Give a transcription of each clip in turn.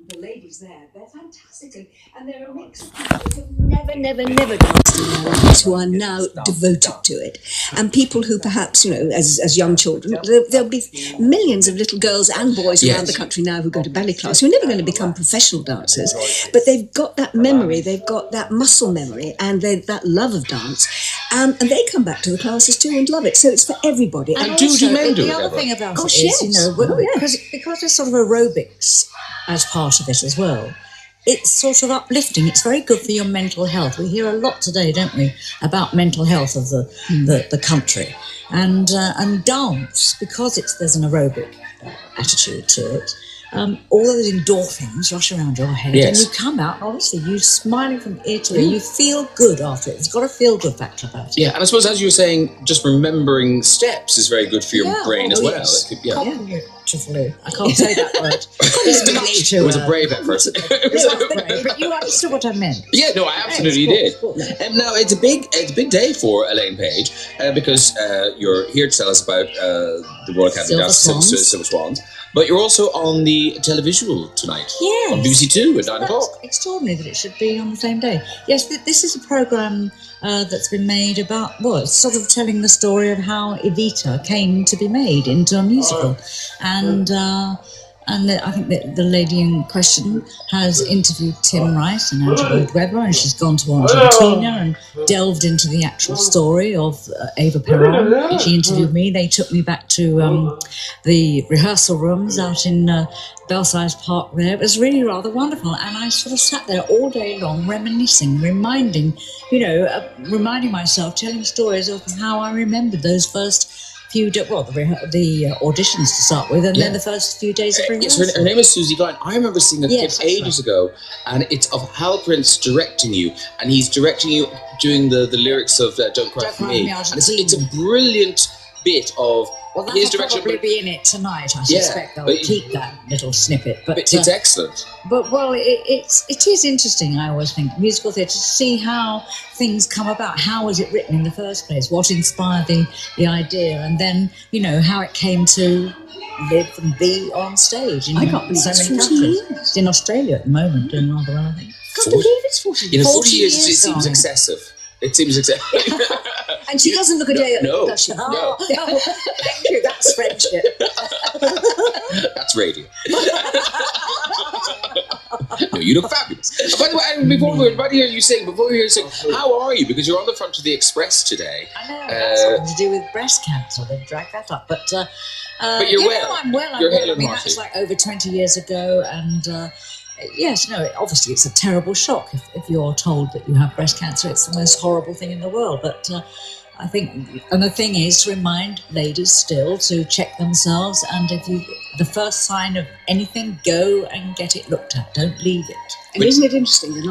the ladies there, they're fantastic. And they're a mix of people who've never danced in their lives, who are now devoted to it. And people who perhaps, you know, as young children, there'll be millions of little girls and boys around the country now who go to ballet class who are never going to become professional dancers, but they've got that memory, they've got that muscle memory, and that love of dance. And they come back to the classes too and love it. So it's for everybody. And do men do it? The other thing about it is, you know, because there's sort of aerobics as part of it as well, it's sort of uplifting. It's very good for your mental health. We hear a lot today, don't we, about mental health of the country. And dance, because there's an aerobic attitude to it, all those endorphins rush around your head, and you come out, and honestly, you're smiling from ear to ear. You feel good after it. It's got a feel-good factor about it. Yeah, and I suppose, as you were saying, just remembering steps is very good for your brain as well. Yes. Cognitively. I can't say that word. It was a brave effort. But you understood what I meant. Yeah, no, I absolutely did. Now, it's a big day for Elaine Page, because you're here to tell us about the Royal Academy of Silver Swans. But you're also on the televisual tonight. Yes. On BBC Two at 9 o'clock. That's extraordinary that it should be on the same day. Yes, this is a programme that's been made about, well, it's sort of telling the story of how Evita came to be made into a musical. And I think that the lady in question has interviewed Tim Rice and Angela Weber, and she's gone to Argentina and delved into the actual story of Eva Perón. She interviewed me. They took me back to the rehearsal rooms out in Belsize Park there. It was really rather wonderful. And I sort of sat there all day long reminiscing, reminding myself, telling stories of how I remembered those first few the auditions to start with, and then the first few days of rehearsal. Yes, her name is Susie Glenn. I remember seeing a clip ages ago, and it's of Hal Prince directing you, and he's directing you doing the lyrics of Don't Cry For Me. And it's a brilliant bit of his direction. Will probably be in it tonight, I suspect. They'll keep that little snippet. But it's excellent. But, well, it is interesting, I always think, musical theatre, to see how things come about. How was it written in the first place? What inspired the idea? And then, you know, how it came to live and be on stage in so many countries. It's in Australia at the moment, doing rather well, I think. I can't believe it's 40 years. You know, 40 years, it seems excessive. It seems excessive. And she doesn't look a day older, does she? No. Thank you, that's friendship. That's radio. No, you look fabulous. By the way, before we hear you sing, how are you? Because you're on the front of the Express today. I know, that's something to do with breast cancer. They've dragged that up. But you're well. I'm well. You're I mean, that's like over 20 years ago, and yes, no, obviously it's a terrible shock if you're told that you have breast cancer. It's the most horrible thing in the world. But I think, and the thing is to remind ladies still to check themselves, and if the first sign of anything, go and get it looked at. Don't leave it. And isn't it interesting, the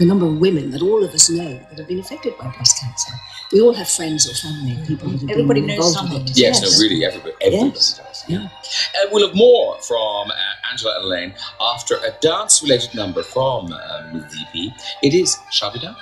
number of women that all of us know that have been affected by breast cancer? We all have friends or family, people that have everybody been knows involved with it. Yes, no, really, everybody does. Yeah. We'll have more from Angela and Elaine after a dance-related number from Ms. DP. It is Shall We Dance?